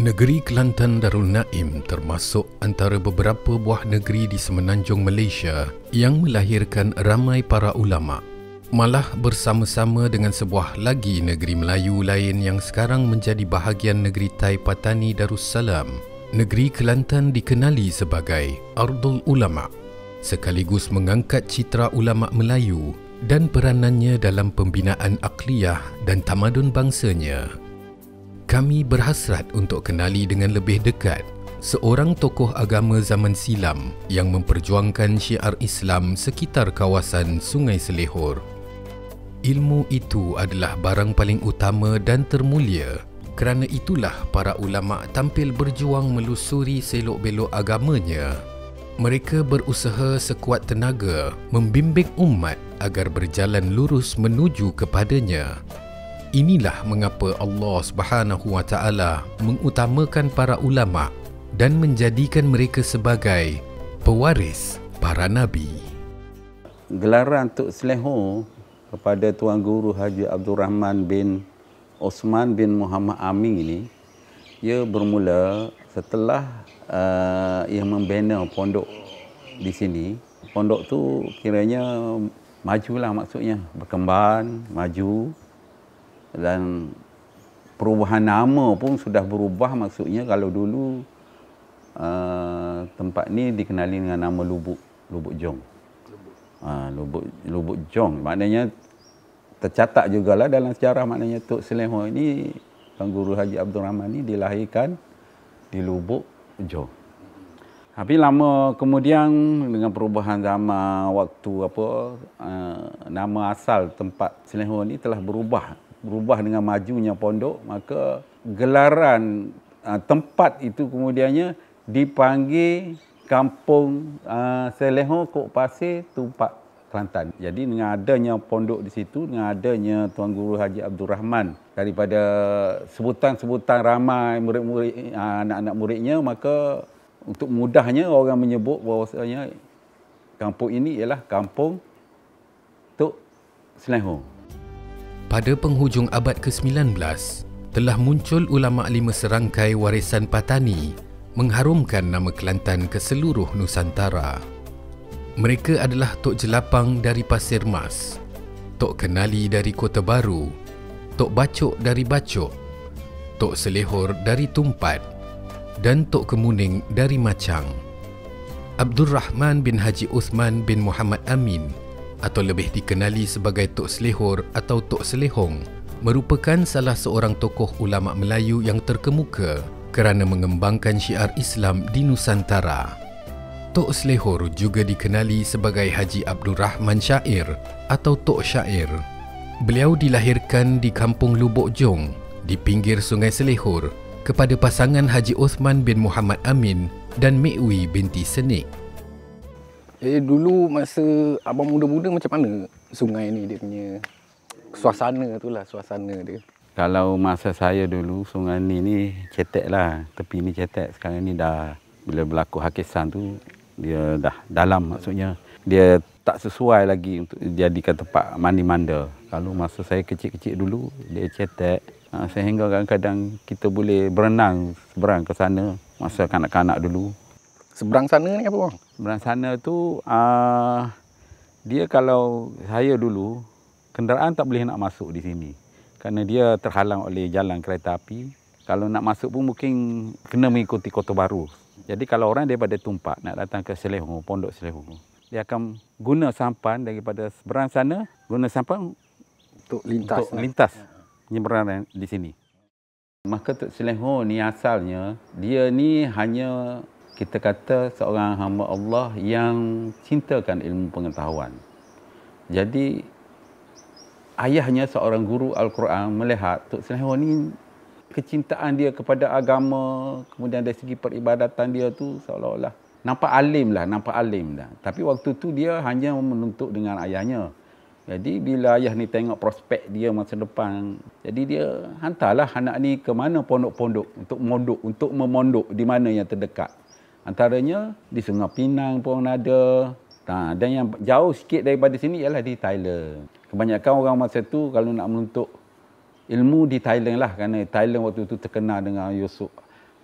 Negeri Kelantan Darul Naim termasuk antara beberapa buah negeri di semenanjung Malaysia yang melahirkan ramai para ulama. Malah bersama-sama dengan sebuah lagi negeri Melayu lain yang sekarang menjadi bahagian negeri Tai Patani Darussalam, negeri Kelantan dikenali sebagai Ardul Ulama, sekaligus mengangkat citra ulama Melayu dan peranannya dalam pembinaan akliyah dan tamadun bangsanya. Kami berhasrat untuk kenali dengan lebih dekat seorang tokoh agama zaman silam yang memperjuangkan syiar Islam sekitar kawasan Sungai Selehor. Ilmu itu adalah barang paling utama dan termulia. Kerana itulah para ulama tampil berjuang melusuri selok-belok agamanya. Mereka berusaha sekuat tenaga membimbing umat agar berjalan lurus menuju kepadanya. Inilah mengapa Allah Subhanahu wa taala mengutamakan para ulama dan menjadikan mereka sebagai pewaris para nabi. Gelaran Tok Selehor kepada Tuan Guru Haji Abdul Rahman bin Osman bin Muhammad Amin ini, ia bermula setelah ia membina pondok di sini. Pondok tu kiranya majulah, maksudnya berkembang, maju. Dan perubahan nama pun sudah berubah, maksudnya kalau dulu tempat ni dikenali dengan nama Lubuk Jong. Lubuk Jong maknanya tercatat jugalah dalam sejarah, maknanya Tok Selehor ini, Tuan Guru Haji Abdul Rahman ini dilahirkan di Lubuk Jong. Tapi lama kemudian dengan perubahan zaman waktu nama asal tempat Selehor ini telah berubah dengan majunya pondok, maka gelaran tempat itu kemudiannya dipanggil Kampung Selehor Kok Pasir Tumpak Kelantan. Jadi dengan adanya pondok di situ, dengan adanya Tuan Guru Haji Abdul Rahman, daripada sebutan-sebutan ramai murid-murid, anak-anak muridnya, maka untuk mudahnya orang menyebut bahawasanya kampung ini ialah Kampung Tok Selehor. Pada penghujung abad ke-19, telah muncul ulama lima serangkai warisan Patani mengharumkan nama Kelantan ke seluruh Nusantara. Mereka adalah Tok Jelapang dari Pasir Mas, Tok Kenali dari Kota Baru, Tok Bacok dari Bacok, Tok Selehor dari Tumpat, dan Tok Kemuning dari Macang. Abdul Rahman bin Haji Uthman bin Muhammad Amin, atau lebih dikenali sebagai Tok Selehor atau Tok Selehong, merupakan salah seorang tokoh ulama Melayu yang terkemuka kerana mengembangkan syiar Islam di Nusantara. Tok Selehor juga dikenali sebagai Haji Abdul Rahman Syair atau Tok Syair. Beliau dilahirkan di Kampung Lubuk Jong di pinggir Sungai Selehor kepada pasangan Haji Uthman bin Muhammad Amin dan Mekwi binti Senik. Dulu masa abang muda-muda macam mana sungai ni dia punya suasana tu lah, suasana dia? Kalau masa saya dulu, sungai ni cetek lah, tepi ni cetek. Sekarang ni dah, bila berlaku hakisan tu, dia dah dalam, maksudnya dia tak sesuai lagi untuk dijadikan tempat mandi manda. Kalau masa saya kecil-kecil dulu, dia cetek, sehingga kadang-kadang kita boleh berenang seberang ke sana masa kanak-kanak dulu. Seberang sana ni apa bang? Seberang sana tu, dia kalau saya dulu, kenderaan tak boleh nak masuk di sini. Kerana dia terhalang oleh jalan kereta api. Kalau nak masuk pun mungkin kena mengikuti Kota Baru. Jadi kalau orang daripada Tumpak nak datang ke Selehor, Pondok Selehor, dia akan guna sampan daripada seberang sana, guna sampan untuk lintas penyeberangan di sini. Maka Tok Selehor ni asalnya, dia ni hanya kita kata seorang hamba Allah yang cintakan ilmu pengetahuan. Jadi ayahnya seorang guru Al-Quran melihat Tok Selehor ni kecintaan dia kepada agama, kemudian dari segi peribadatan dia tu seolah-olah nampak alim lah. Tapi waktu tu dia hanya menuntut dengan ayahnya. Jadi bila ayah ni tengok prospek dia masa depan, jadi dia hantarlah anak ni ke mana pondok-pondok untuk memondok di mana yang terdekat. Antaranya di Sungai Pinang pun ada. Dan yang jauh sikit daripada sini ialah di Thailand. Kebanyakan orang masa tu kalau nak menuntut ilmu di Thailand lah, kerana Thailand waktu itu terkenal dengan Yusuf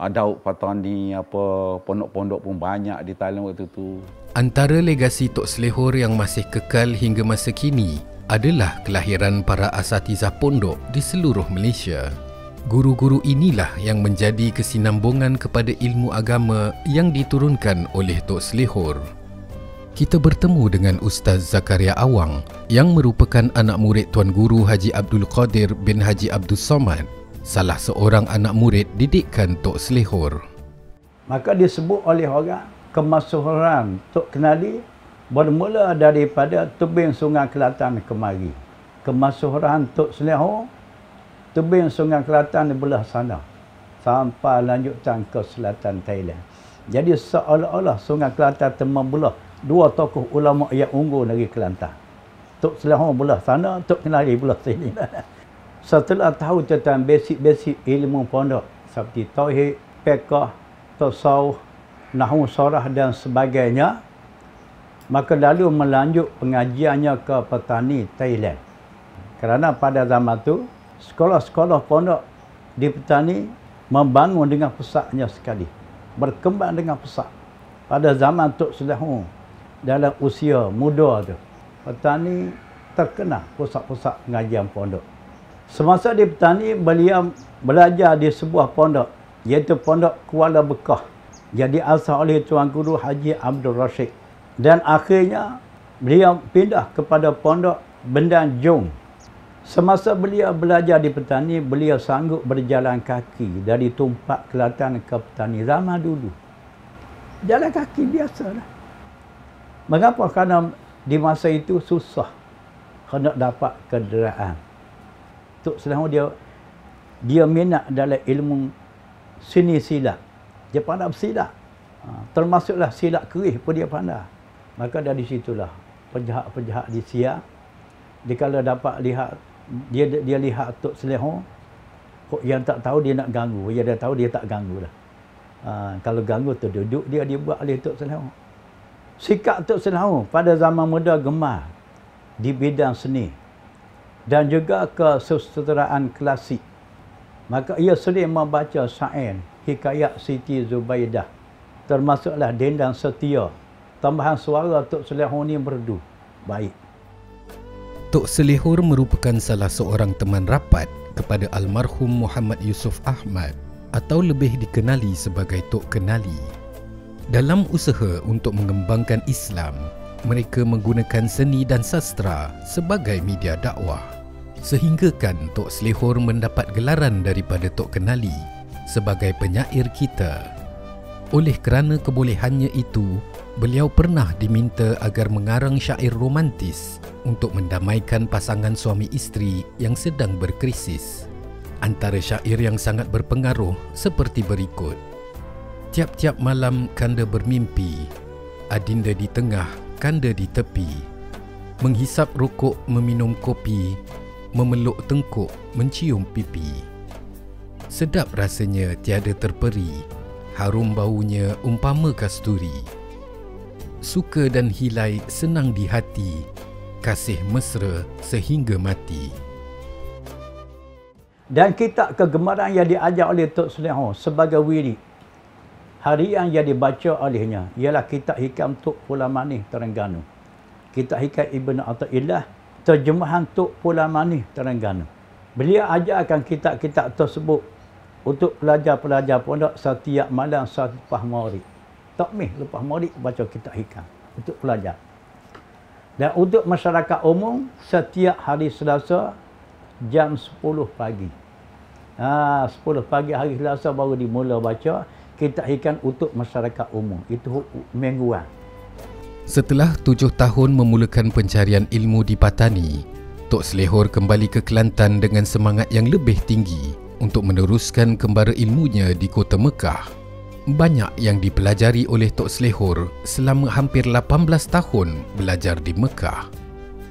Daud Patani, apa pondok-pondok pun banyak di Thailand waktu tu. Antara legasi Tok Selehor yang masih kekal hingga masa kini adalah kelahiran para asatizah pondok di seluruh Malaysia. Guru-guru inilah yang menjadi kesinambungan kepada ilmu agama yang diturunkan oleh Tok Selehor. Kita bertemu dengan Ustaz Zakaria Awang yang merupakan anak murid Tuan Guru Haji Abdul Qadir bin Haji Abdul Somad, salah seorang anak murid didikan Tok Selehor. Maka disebut oleh orang kemasyhuran Tok Kenali bermula daripada tebing Sungai Kelantan kemari. Kemasyhuran Tok Selehor, tebing Sungai Kelantan di belah sana sampai lanjutan ke selatan Thailand. Jadi seolah-olah Sungai Kelantan membelah dua tokoh ulama yang unggul dari Kelantan. Tok Selehor belah sana, Tok Kenali belah sini. Setelah tahu tentang basic-basic ilmu pondok seperti tauhid, fiqh, tasawuf, nahwu sarah dan sebagainya, maka lalu melanjut pengajiannya ke petani Thailand. Kerana pada zaman itu sekolah-sekolah pondok di petani membangun dengan pesatnya sekali, berkembang dengan pesat. Pada zaman Tok Selehor dalam usia muda tu, petani terkenal pusat-pusat pengajian pondok. Semasa di petani, beliau belajar di sebuah pondok, iaitu Pondok Kuala Bekah, yang diasas oleh Tuan Guru Haji Abdul Rashid. Dan akhirnya beliau pindah kepada Pondok Bendan Jong. Semasa beliau belajar di petani, beliau sanggup berjalan kaki dari Tumpak Kelantan ke petani zaman dulu. Jalan kaki biasalah. Mengapa? Kerana di masa itu susah hendak dapat kenderaan. Tok Selehor dia minat dalam ilmu seni silat. Dia pandai bersilat. Termasuklah silat kerih pun dia pandai. Maka dari situlah penjahat-penjahat di Siak, dia kalau dapat lihat, dia lihat Tok Selehor, yang tak tahu dia nak ganggu, yang dah tahu dia tak ganggu lah. Kalau ganggu terduduk dia buat oleh Tok Selehor. Sikap Tok Selehor pada zaman muda gemar di bidang seni dan juga kesusasteraan klasik. Maka ia sering membaca syair, hikayat Siti Zubaidah, termasuklah Dendang Setia. Tambahan suara Tok Selehor ni merdu baik. Tok Selehor merupakan salah seorang teman rapat kepada almarhum Muhammad Yusuf Ahmad atau lebih dikenali sebagai Tok Kenali. Dalam usaha untuk mengembangkan Islam, mereka menggunakan seni dan sastra sebagai media dakwah. Sehinggakan Tok Selehor mendapat gelaran daripada Tok Kenali sebagai penyair kita. Oleh kerana kebolehannya itu, beliau pernah diminta agar mengarang syair romantis untuk mendamaikan pasangan suami isteri yang sedang berkrisis. Antara syair yang sangat berpengaruh seperti berikut. Tiap-tiap malam kanda bermimpi, adinda di tengah, kanda di tepi. Menghisap rokok, meminum kopi, memeluk tengkuk, mencium pipi. Sedap rasanya tiada terperi, harum baunya umpama kasturi. Suka dan hilai senang di hati, kasih mesra sehingga mati. Dan kitab kegemaran yang diajar oleh Tok Selehor sebagai wirid harian yang dibaca olehnya ialah kitab Hikam Tok Pulau Manis Terengganu. Kitab Hikam Ibn Athaillah, terjemahan Tok Pulau Manis Terengganu. Beliau ajarkan kitab-kitab tersebut untuk pelajar-pelajar pondok setiap malam selepas maghrib. Takmih lepas maghrib baca kitab Hikam untuk pelajar. Dan untuk masyarakat umum setiap hari Selasa jam 10 pagi. 10 pagi hari Selasa baru dimula baca kitab Hikam untuk masyarakat umum. Itu mingguan. Setelah 7 tahun memulakan pencarian ilmu di Patani, Tok Selehor kembali ke Kelantan dengan semangat yang lebih tinggi untuk meneruskan kembara ilmunya di Kota Mekah. Banyak yang dipelajari oleh Tok Selehor selama hampir 18 tahun belajar di Mekah.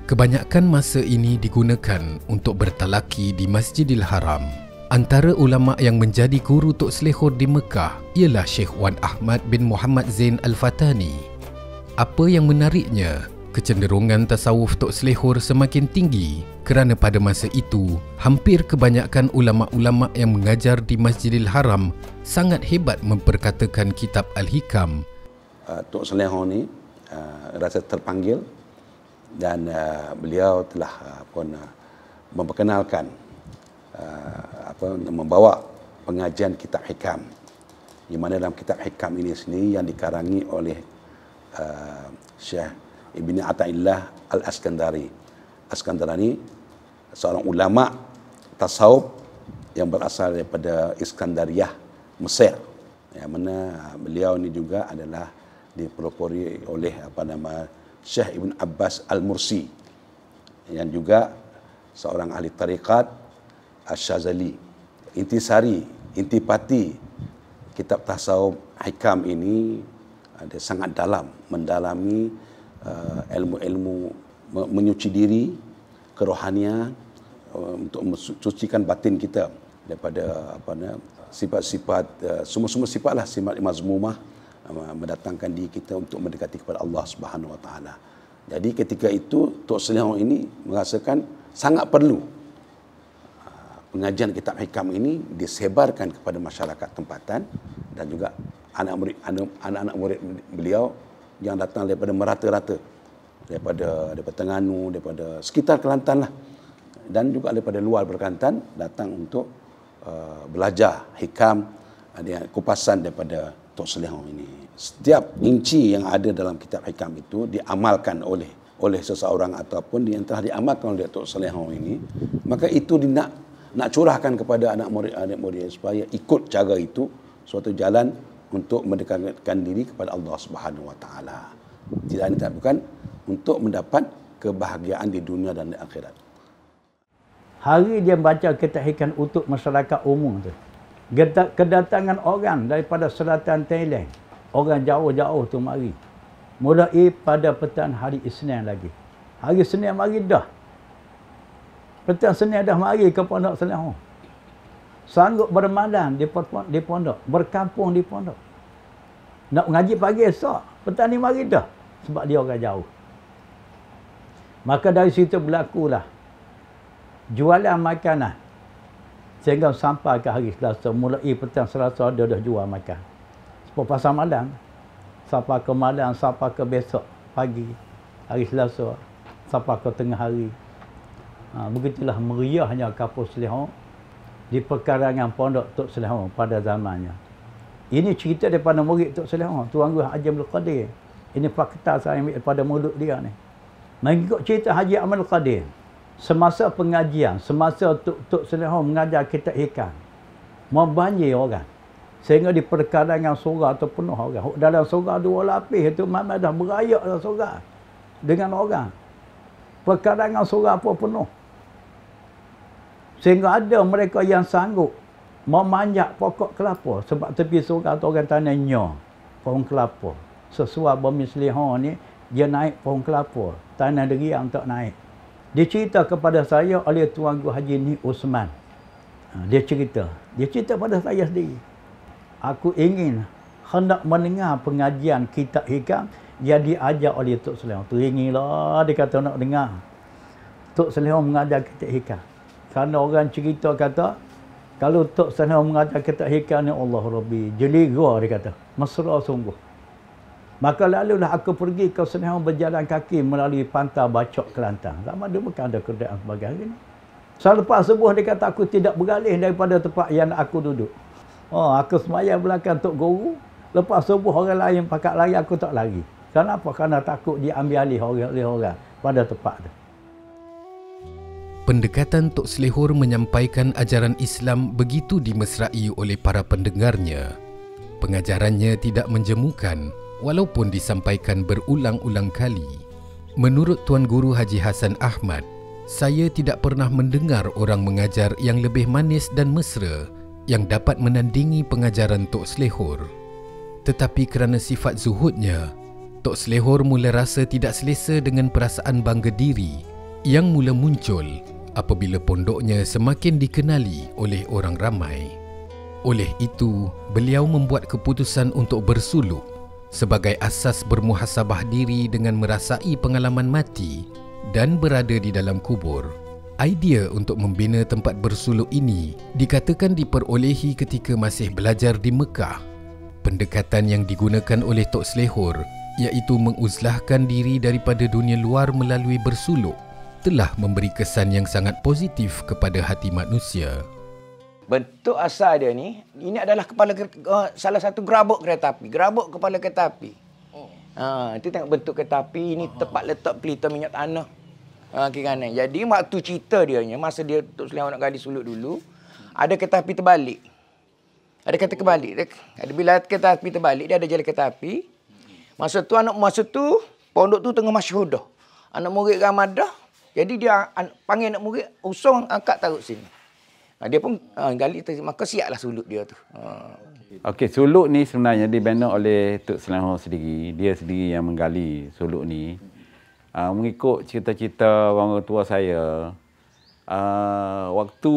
Kebanyakan masa ini digunakan untuk bertalaki di Masjidil Haram. Antara ulama yang menjadi guru Tok Selehor di Mekah ialah Syekh Wan Ahmad bin Muhammad Zain Al-Fatani. Apa yang menariknya, Kecenderungan tasawuf Tok Selehor semakin tinggi kerana pada masa itu, hampir kebanyakan ulama-ulama yang mengajar di Masjidil Haram sangat hebat memperkatakan kitab Al-Hikam. Tok Selehor ni rasa terpanggil dan beliau telah memperkenalkan membawa pengajian kitab Hikam, di mana dalam kitab Hikam ini sendiri yang dikarangi oleh Syekh Ibn Ata'illah Al-Askandarani, seorang ulama tasawuf yang berasal daripada Iskandariyah, Mesir, yang mana beliau ini juga adalah dipelopori oleh Syekh Ibn Abbas Al-Mursi, yang juga seorang ahli tariqat Asy-Syazali. Intipati kitab tasawuf Hikam ini ada sangat dalam, mendalami ilmu-ilmu menyuci diri, kerohanian, untuk mensucikan batin kita daripada sifat-sifat, semua sifatlah sifat mazmumah, mendatangkan diri kita untuk mendekati kepada Allah Subhanahu Wa Taala. Jadi ketika itu Tok Selehor ini merasakan sangat perlu pengajian kitab Hikam ini disebarkan kepada masyarakat tempatan dan juga anak-anak murid beliau yang datang daripada merata-rata, daripada Terengganu, daripada sekitar Kelantan lah, dan juga daripada luar Kelantan datang untuk belajar Hikam, kupasan daripada Tok Selehor ini. Setiap inci yang ada dalam kitab Hikam itu diamalkan oleh seseorang ataupun yang telah diamalkan oleh Tok Selehor ini, maka itu nak curahkan kepada anak murid supaya ikut cara itu, suatu jalan untuk mendekatkan diri kepada Allah Subhanahu Wa Taala. Tidak lain tak bukan untuk mendapat kebahagiaan di dunia dan di akhirat. Hari dia baca kitab Hikam untuk masyarakat umum tu, kedatangan orang daripada selatan Thailand, orang jauh-jauh tu mari. Mulai pada petang hari Isnin lagi. Hari Senin mari dah. Petang Senin dah mari ke Pondok Selehor. Sanggup bermalam di pondok, berkampung di pondok. Nak mengaji pagi esok, petang ni mari dah. Sebab dia orang jauh. Maka dari situ berlakulah jualan makanan. Sehingga sampai ke hari Selasa, mulai petang Selasa dia dah jual makan. Sebab pasal malam, sampai ke malam, sampai ke besok pagi, hari Selasa, sampai ke tengah hari. Begitulah meriahnya Kampung Selehor di perkarangan pondok Tok Selehor pada zamannya. Ini cerita daripada murid Tok Selehor, Tuan Guru Haji Abdul Qadir. Ini fakta saya ambil daripada mulut dia ni. Mengikut cerita Haji Abdul Qadir, semasa pengajian, semasa Tok Selehor mengajar kitab Hikam, membanjir orang. Sehingga di perkarangan surau tu penuh orang. Dalam surau 2 lapis itu Mama dah berayak dalam surau dengan orang. Perkarangan surau pun penuh. Sehingga ada mereka yang sanggup memanjat pokok kelapa. Sebab tepi surau tu orang tanah nyo pohon kelapa. Sesuai Bumi Selehor ni, dia naik pohon kelapa. Tanah deriang tak naik. Dia cerita kepada saya oleh Tuan Guru Haji Ni Osman. Dia cerita pada saya sendiri. Aku ingin hendak mendengar pengajian kitab Hikam yang diajar oleh Tok Selehor. Teringinlah dia kata nak dengar Tok Selehor mengajar kitab Hikam. Kerana orang cerita kata, kalau Tok Selehor mengajar kitab Hikam ni, Allah Rabbi, jeliga dia kata. Mesra sungguh. Maka lalulah aku pergi ke Selehor berjalan kaki melalui pantai Bacok, Kelantan. Zaman dia bukan ada kedai sebagai hari ni. Selepas subuh dia kata, aku tidak beralih daripada tempat yang aku duduk. Aku semayang belakang Tok Guru. Lepas subuh orang lain pakat lari, aku tak lari. Kenapa? Kerana takut dia ambil alih oleh orang pada tempat tu. Pendekatan Tok Selehor menyampaikan ajaran Islam begitu dimesrai oleh para pendengarnya. Pengajarannya tidak menjemukan walaupun disampaikan berulang-ulang kali. Menurut Tuan Guru Haji Hasan Ahmad, saya tidak pernah mendengar orang mengajar yang lebih manis dan mesra yang dapat menandingi pengajaran Tok Selehor. Tetapi kerana sifat zuhudnya, Tok Selehor mula rasa tidak selesa dengan perasaan bangga diri yang mula muncul apabila pondoknya semakin dikenali oleh orang ramai. Oleh itu, beliau membuat keputusan untuk bersuluk sebagai asas bermuhasabah diri dengan merasai pengalaman mati dan berada di dalam kubur. Idea untuk membina tempat bersuluk ini dikatakan diperolehi ketika masih belajar di Mekah. Pendekatan yang digunakan oleh Tok Selehor, iaitu menguzlahkan diri daripada dunia luar melalui bersuluk, telah memberi kesan yang sangat positif kepada hati manusia. Bentuk asal dia ni, ini adalah salah satu gerabuk kereta api. Gerabuk kepala kereta api. Itu tengok bentuk kereta api. Ini tepat letak pelita minyak tanah. Kiri kanan. Jadi waktu cerita dia, masa dia Tok Selehor nak gali suluk dulu, ada kereta api terbalik. Ada kereta kebalik. Bila kereta api terbalik, dia ada jalan kereta api. Masa tu pondok tu tengah masyhudah. Anak murid ramai dah. Jadi dia panggil anak murid, usung angkat taruh sini. Dia pun gali, maka siaplah suluk dia tu. Okey, suluk ni sebenarnya dibina oleh Tok Selehor sendiri. Dia sendiri yang menggali suluk ni. Mengikut cerita-cerita orang tua saya, waktu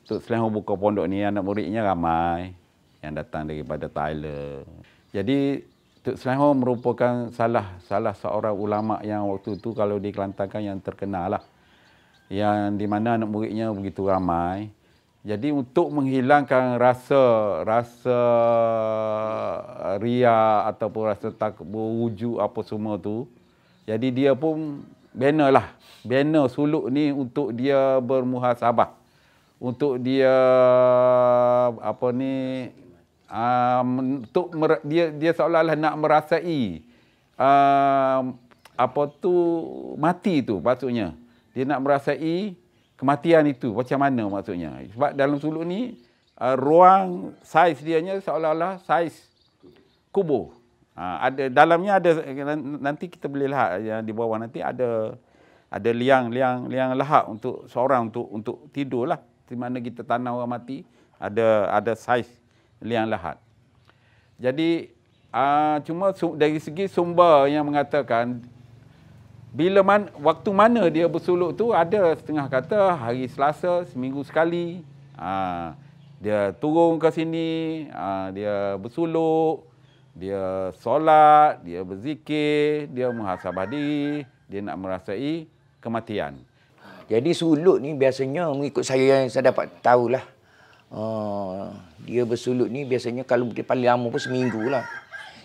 Tok Selehor buka pondok ni, anak muridnya ramai yang datang daripada Thailand. Jadi Tok Selehor merupakan salah seorang ulama yang waktu tu kalau di Kelantan kan yang terkenal lah. Yang di mana anak muridnya begitu ramai. Jadi untuk menghilangkan rasa ria ataupun rasa takut berwujud apa semua tu, jadi dia pun bina suluk ni untuk dia bermuhasabah. Untuk dia dia seolah-olah nak merasai mati tu maksudnya. Dia nak merasai kematian itu macam mana maksudnya. Sebab dalam suluk ni ruang saiz dianya seolah-olah saiz kubur. Ada dalamnya ada, nanti kita boleh lihat yang di bawah nanti ada liang lahap untuk seorang untuk tidurlah. Di mana kita tanam orang mati ada saiz liang lahat. Jadi cuma dari segi sumber yang mengatakan waktu mana dia bersuluk tu, ada setengah kata hari Selasa seminggu sekali. Dia turun ke sini, dia bersuluk, dia solat, dia berzikir, dia muhasabah diri, dia nak merasai kematian. Jadi suluk ni biasanya mengikut saya yang saya dapat tahulah. Dia bersuluk ni biasanya kalau dia paling lama pun seminggu lah.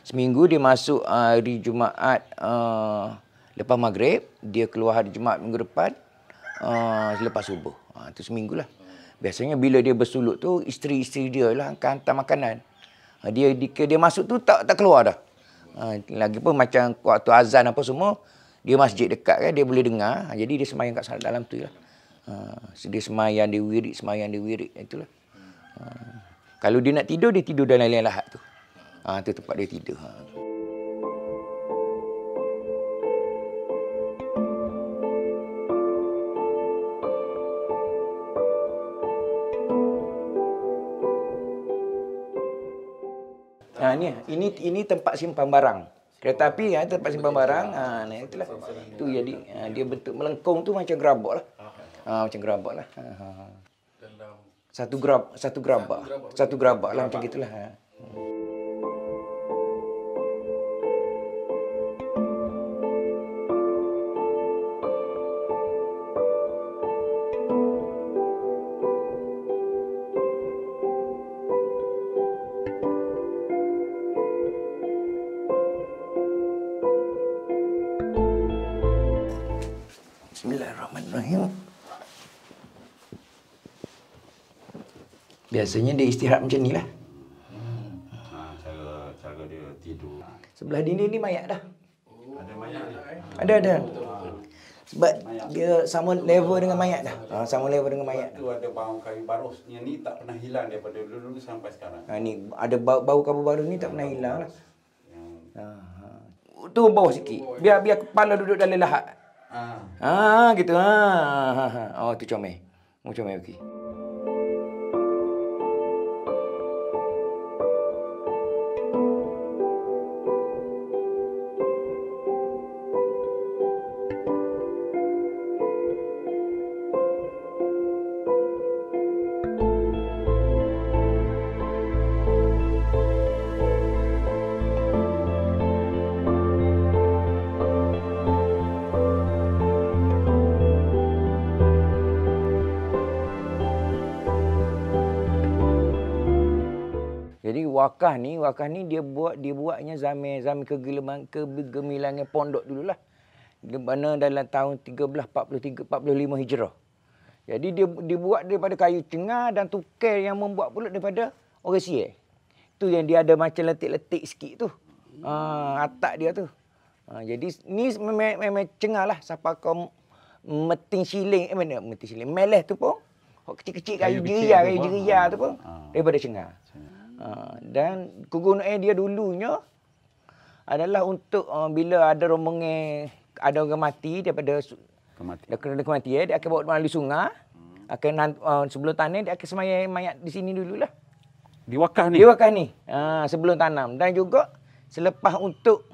Seminggu dia masuk hari Jumaat lepas maghrib, dia keluar hari Jumaat minggu depan selepas subuh. Itu seminggu lah. Biasanya bila dia bersuluk tu, isteri-isteri dia lah akan hantar makanan. Dia masuk tu tak keluar dah. Lagipun macam waktu azan apa semua, dia masjid dekat kan, dia boleh dengar. Jadi dia semayang kat dalam tu lah. Dia semayang, dia wirid, itulah. Kalau dia nak tidur, dia tidur dalam liang lahat tu. Tu tempat dia tidur. Ini tempat simpan barang. Kereta api tempat simpan barang. Itulah. Tu jadi dia bentuk melengkung tu macam gerabak lah. Macam gerabak lah. Satu gerabak lah macam gitulah. Bismillahirrahmanirrahim. Biasanya dia istirahat macam ni lah. Cara dia tidur. Sebelah dinding ni mayat dah. Ada mayat ni? Ada. Sebab dia sama level dengan mayat dah. Sama level dengan mayat. Tu ada bau kayu barus. Yang ni tak pernah hilang daripada dulu sampai sekarang. Ni ada bau kayu barus ni tak pernah hilang lah. Tu bawah sikit. Biar kepala duduk dalam lahat. Gitu. Tu comel. Comel okey. wakaf ni dia buatnya zaman kegemilangan pondok dululah. Di mana dalam tahun 1343 45 Hijrah. Jadi dia dibuat daripada kayu cengar dan tukar yang membuat pula daripada orang Siam. Tu yang dia ada macam letik-letik sikit tu. Atap dia tu. Jadi ni memang cengar lah. Siapa kau meting siling, meleh tu pun kecil-kecil kayu jeria tu pun daripada cengar. Dan kegunaan dia dulunya adalah untuk bila ada rombongan, ada orang mati daripada kematian, dia akan bawa melalui sungai. Sebelum tanam dia akan semayang mayat di sini dululah. Di wakaf ni. Sebelum tanam. Dan juga selepas untuk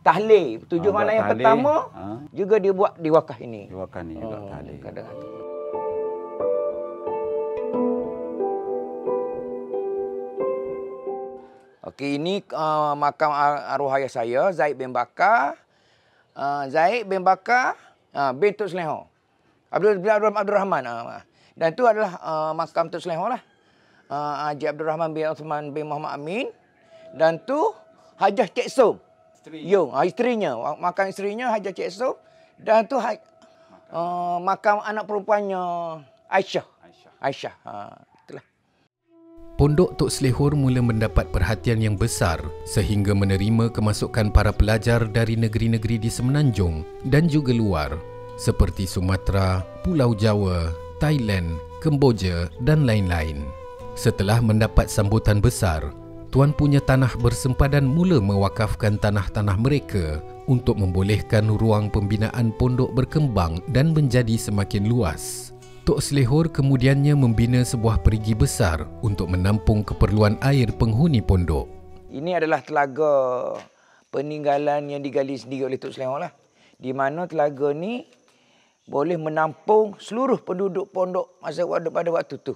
tahlil, tujuh malam yang pertama juga dia buat di wakaf ini. Di wakaf ni juga tahlil. Kadang-kadang. Okey, ini makam arwah ayah saya, Zaid bin Bakar. Zaid bin Bakar bin Tok Selehor. Abdul Rahman. Dan itu adalah makam Tok Selehor lah. Haji Abdul Rahman bin Uthman bin Muhammad Amin. Dan tu Hajah Cik Som. Isterinya. Makam isterinya Hajah Cik Som. Dan tu makam anak perempuannya Aisyah. Itulah. Pondok Tok Selehor mula mendapat perhatian yang besar sehingga menerima kemasukan para pelajar dari negeri-negeri di Semenanjung dan juga luar seperti Sumatera, Pulau Jawa, Thailand, Kemboja dan lain-lain. Setelah mendapat sambutan besar, Tuan Punya Tanah Bersempadan mula mewakafkan tanah-tanah mereka untuk membolehkan ruang pembinaan pondok berkembang dan menjadi semakin luas. Tok Selehor kemudiannya membina sebuah perigi besar untuk menampung keperluan air penghuni pondok. Ini adalah telaga peninggalan yang digali sendiri oleh Tok Selehor lah. Di mana telaga ni boleh menampung seluruh penduduk pondok pada waktu tu.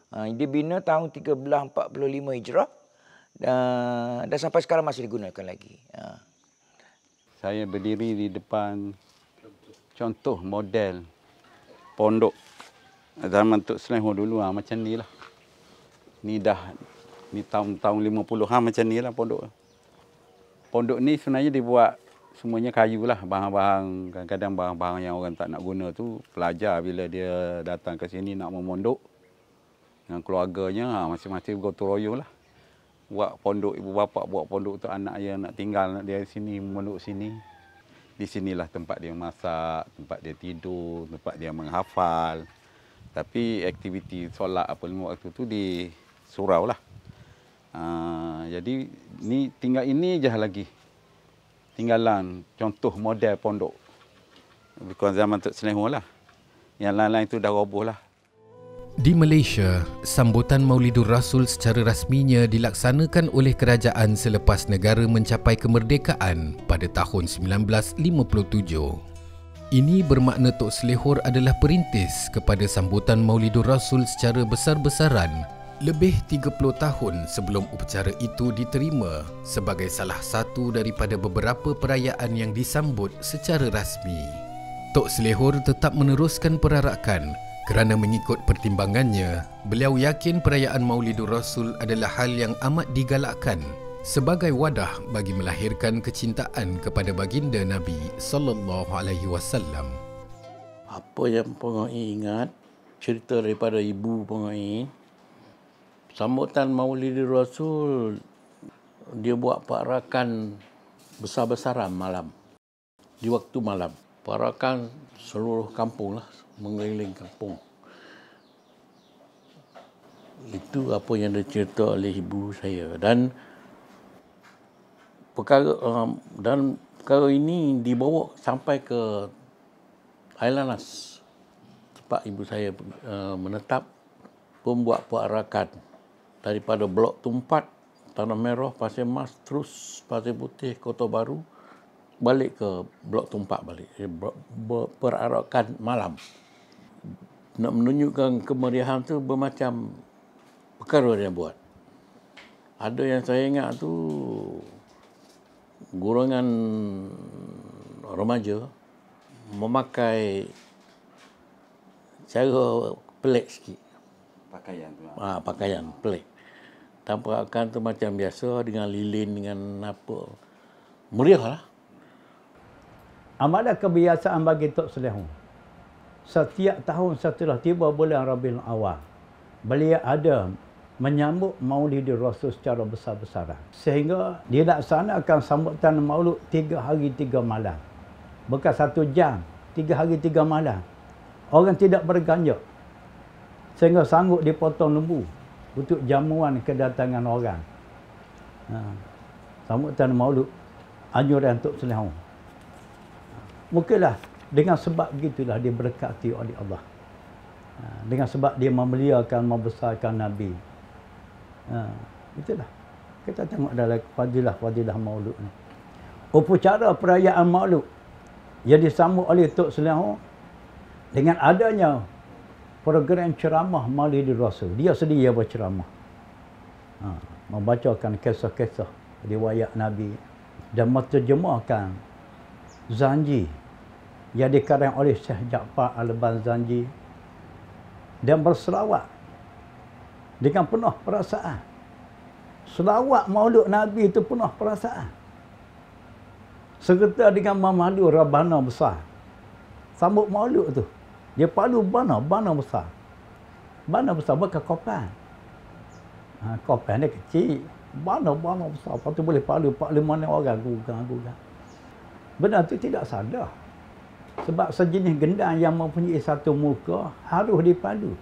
Dia bina tahun 1345 Hijrah dan sampai sekarang masih digunakan lagi. Saya berdiri di depan contoh model pondok zaman Tok Selehor dulu macam ni lah. Ni tahun 50-an macam ni lah pondok. Pondok ni sebenarnya dibuat semuanya kayu lah. Bahan-bahan, kadang-kadang bahan-bahan yang orang tak nak guna tu, pelajar bila dia datang ke sini nak memondok dengan keluarganya, masing-masing bergotong royong lah. Buat pondok, ibu bapa buat pondok untuk anak dia nak tinggal dia sini, memondok sini. Di sinilah tempat dia masak, tempat dia tidur, tempat dia menghafal. Tapi aktiviti solat apa lima waktu tu di surau lah. Jadi ni tinggal ini je lagi. Tinggalan contoh model pondok. Bukan zaman Tok Selehor lah. Yang lain-lain tu dah roboh lah. Di Malaysia, sambutan Maulidur Rasul secara rasminya dilaksanakan oleh kerajaan selepas negara mencapai kemerdekaan pada tahun 1957. Ini bermakna Tok Selehor adalah perintis kepada sambutan Maulidur Rasul secara besar-besaran lebih 30 tahun sebelum upacara itu diterima sebagai salah satu daripada beberapa perayaan yang disambut secara rasmi. Tok Selehor tetap meneruskan perarakan kerana mengikut pertimbangannya, beliau yakin perayaan Maulidur Rasul adalah hal yang amat digalakkan sebagai wadah bagi melahirkan kecintaan kepada baginda Nabi sallallahu alaihi wasallam. Apa yang Pengai ingat, cerita daripada ibu Pengai, sambutan Maulidur Rasul dia buat perarakan besar-besaran malam. Di waktu malam, perarakan seluruh kampung lah, mengeliling kampung. Itu apa yang dicerita oleh ibu saya. Dan perkara ini dibawa sampai ke Ailanas, tempat ibu saya menetap, pembuat perarakan daripada Blok Tumpat, Tanah Merah, Pasir Mas, terus Pasir Putih, Kota Baru, balik ke Blok Tumpat balik. Perarakan malam. Nak menunjukkan kemeriahan tu bermacam perkara dia buat. Ada yang saya ingat tu golongan remaja memakai cara pelik sikit. Pakaian tu. Pakaian pelik. tampakan tu macam biasa dengan lilin, dengan apa. Meriah lah. Amalah kebiasaan bagi Tok Selehong. Setiap tahun setelah tiba bulan Rabiul Awal, beliau ada menyambut Maulidul Rasul secara besar-besaran. Sehingga dilaksanakan sambutan Maulud 3 hari 3 malam. Bukan 1 jam, 3 hari 3 malam. Orang tidak berganjak. Sehingga sanggup dipotong lembu untuk jamuan kedatangan orang. Sambutan Maulud anjuran Tok Selehong. Mungkinlah dengan sebab begitulah dia berkati oleh Allah. Dengan sebab dia memuliakan, membesarkan Nabi. Itulah. Kita tengok dalam fadilah Maulud ni. Upacara perayaan Maulud yang disambut oleh Tok Selehong dengan adanya program ceramah Maulidul Rasul. Dia sedia berceramah. Membacakan kisah-kisah riwayat Nabi dan menterjemahkan Zanji yang dikarang oleh Syekh Ja'far Al-Banzanji dan berselawat dengan penuh perasaan. Selawat Maulud Nabi itu penuh perasaan. Serta dengan memadu Rabbana besar. Sambut Maulud tu. Dia palu bana besar. Bana besar bukan kopan. Kopan dia kecil. Bana besar. Lepas tu boleh palu 4-5 orang gugang. Benda tu tidak sadar. Sebab sejenis gendang yang mempunyai satu muka harus dipadu.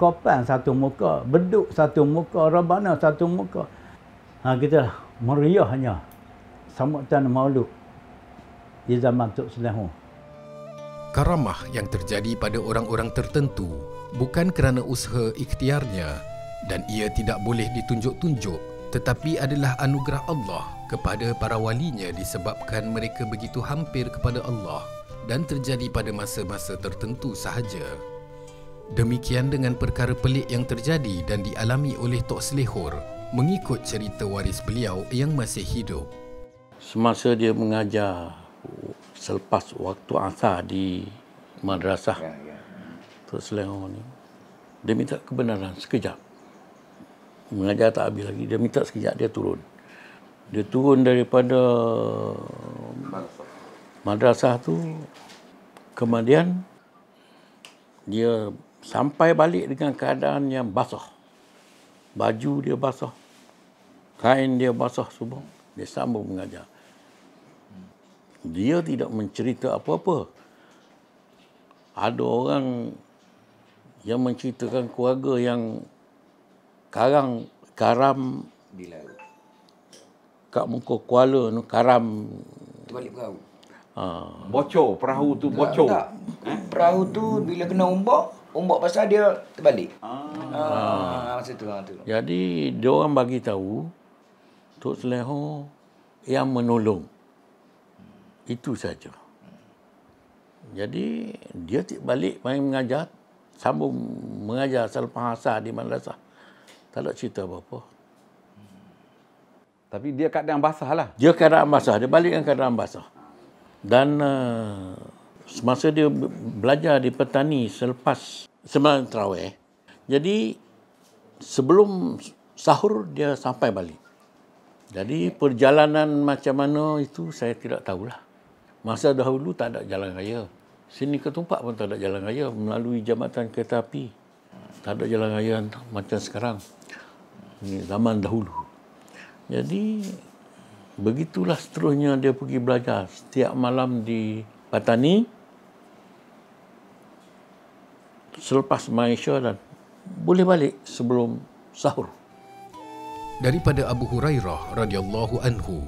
Kopan satu muka, beduk satu muka, Rabbana satu muka. Gitulah meriahnya sambutan Maulud di zaman Tok Selehong. Karamah yang terjadi pada orang-orang tertentu bukan kerana usaha ikhtiarnya dan ia tidak boleh ditunjuk-tunjuk, tetapi adalah anugerah Allah kepada para walinya disebabkan mereka begitu hampir kepada Allah dan terjadi pada masa-masa tertentu sahaja. Demikian dengan perkara pelik yang terjadi dan dialami oleh Tok Selehor mengikut cerita waris beliau yang masih hidup. Semasa dia mengajar selepas waktu asar di madrasah Tok Selehor ni, dia minta kebenaran sekejap. Mengajar tak habis lagi, dia minta sekejap, dia turun. Dia turun daripada madrasah tu, kemudian dia sampai balik dengan keadaan yang basah. Baju dia basah, kain dia basah semua. Dia sambung mengajar. Dia tidak mencerita apa-apa. Ada orang yang menceritakan keluarga yang karam kat muka Kuala tu, karam Terbalik perahu. Bocor, perahu tu bocor. Tak. Perahu tu bila kena ombak pasal dia terbalik. Masa tu. Jadi dia orang bagi tahu Tok Selehor yang menolong. Itu saja. Jadi dia balik main mengajar, sambung mengajar selepas asar di madrasah. Tak ada cerita apa-apa. Tapi dia keadaan basah lah. Dia keadaan basah, dia balik dengan keadaan basah. Dan semasa dia belajar di petani selepas sembahyang tarawih, jadi sebelum sahur dia sampai balik. Jadi perjalanan macam mana itu saya tidak tahulah. Masa dahulu tak ada jalan raya. Sini ke Tumpak pun tak ada jalan raya melalui jambatan kereta api. Tak ada jalan raya macam sekarang. Ini zaman dahulu. Jadi begitulah seterusnya dia pergi belajar setiap malam di Patani. Selepas Malaysia dan boleh balik sebelum sahur. Daripada Abu Hurairah radhiyallahu anhu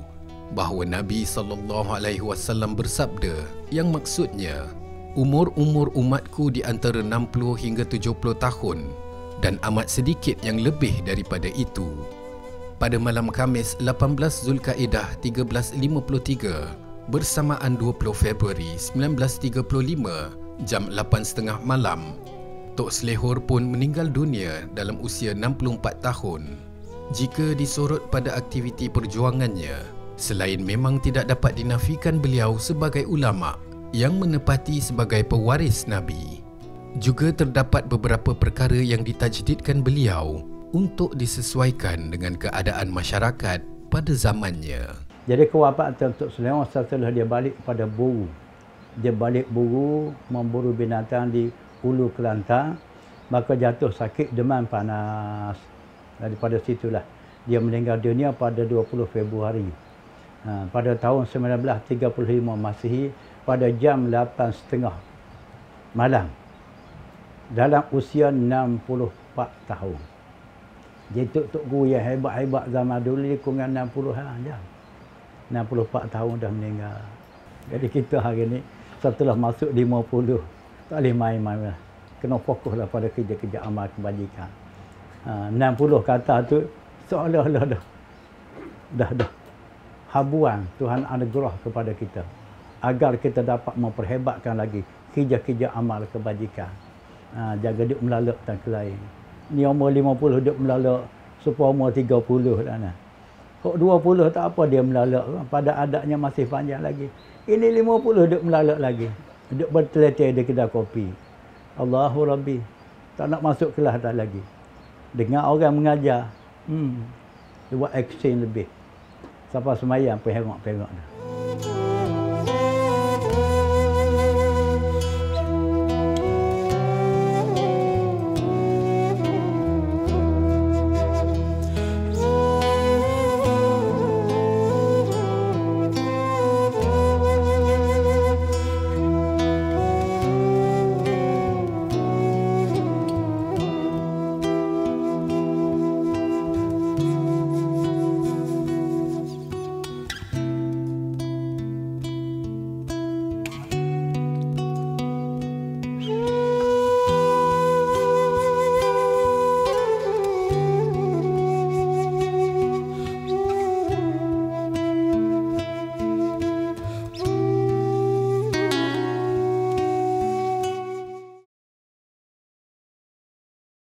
bahawa Nabi SAW bersabda yang maksudnya umur-umur umatku di antara 60 hingga 70 tahun dan amat sedikit yang lebih daripada itu. Pada malam Khamis 18 Zulkaidah 1353 bersamaan 20 Februari 1935 jam 8.30 malam, Tok Selehor pun meninggal dunia dalam usia 64 tahun. Jika disorot pada aktiviti perjuangannya, selain memang tidak dapat dinafikan beliau sebagai ulama yang menepati sebagai pewaris Nabi, juga terdapat beberapa perkara yang ditajdidkan beliau untuk disesuaikan dengan keadaan masyarakat pada zamannya. Jadi kewafatan Tok Selewong setelah dia balik pada buru. Dia balik buru, memburu binatang di Ulu Kelantan, maka jatuh sakit demam panas. Daripada situlah dia meninggal dunia pada 20 Februari. Pada tahun 1935 Masihi pada jam 8.30 malam. Dalam usia 64 tahun. Jadi Tok Guru yang hebat-hebat zaman dulu dia kurang 60-an je. 64 tahun dah meninggal. Jadi kita hari ni setelah masuk 50, tak boleh main-main lah. Kena fokuslah pada kerja-kerja amal kebajikan. 60 kata tu seolah-olah dah habuan Tuhan anugerah kepada kita agar kita dapat memperhebatkan lagi kerja-kerja amal kebajikan. Jaga duk melalak dan ke lain. Ni umur 50 duk melalak, supaya umur 30 dah nah. Kok 20 tak apa dia melalak, pada adatnya masih panjang lagi. Ini 50 duk melalak lagi. Duk berteletih di kedai kopi. Allahu Rabbi. Tak nak masuk kelas dah lagi. Dengar orang mengajar. Dia buat action lebih. Sampai semayang pun hengok-pengok dah.